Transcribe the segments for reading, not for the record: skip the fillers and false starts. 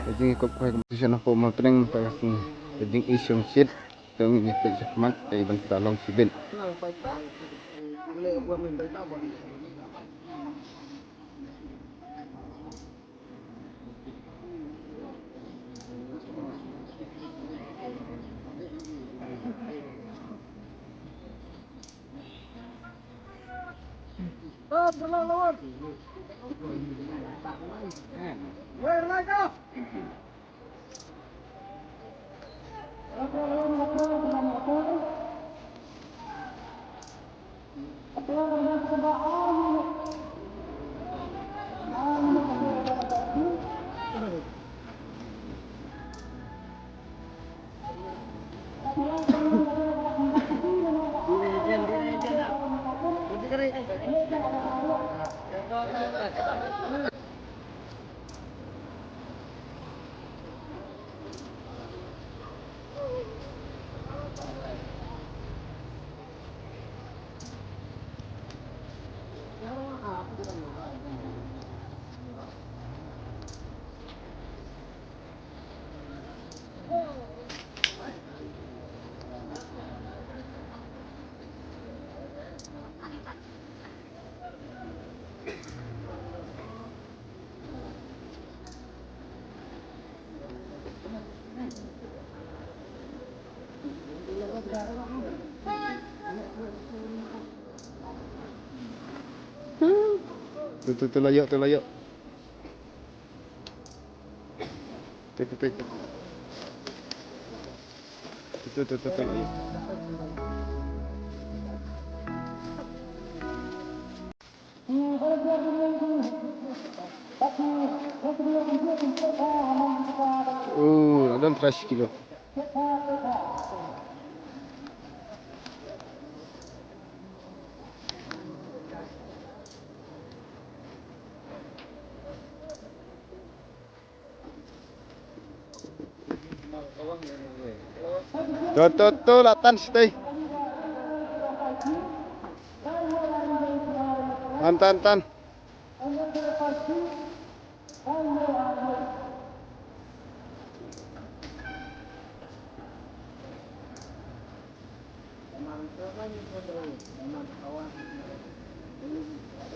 Jadi ko komposisyon ako matring pagkakong pwedeng isyong shit itong ngipit sa kamat ay ibang talong sibil. Tuh layo, tuh layo. Tuh. Tuh layo. Ada 13 kilo. Tuh, latan stay. Tan.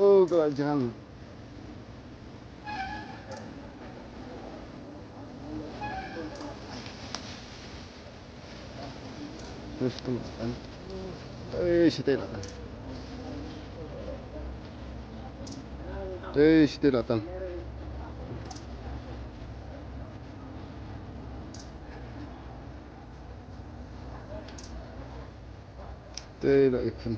Oh, kelajang. Terus teman. Stay latan. Stay latan. Stay latan.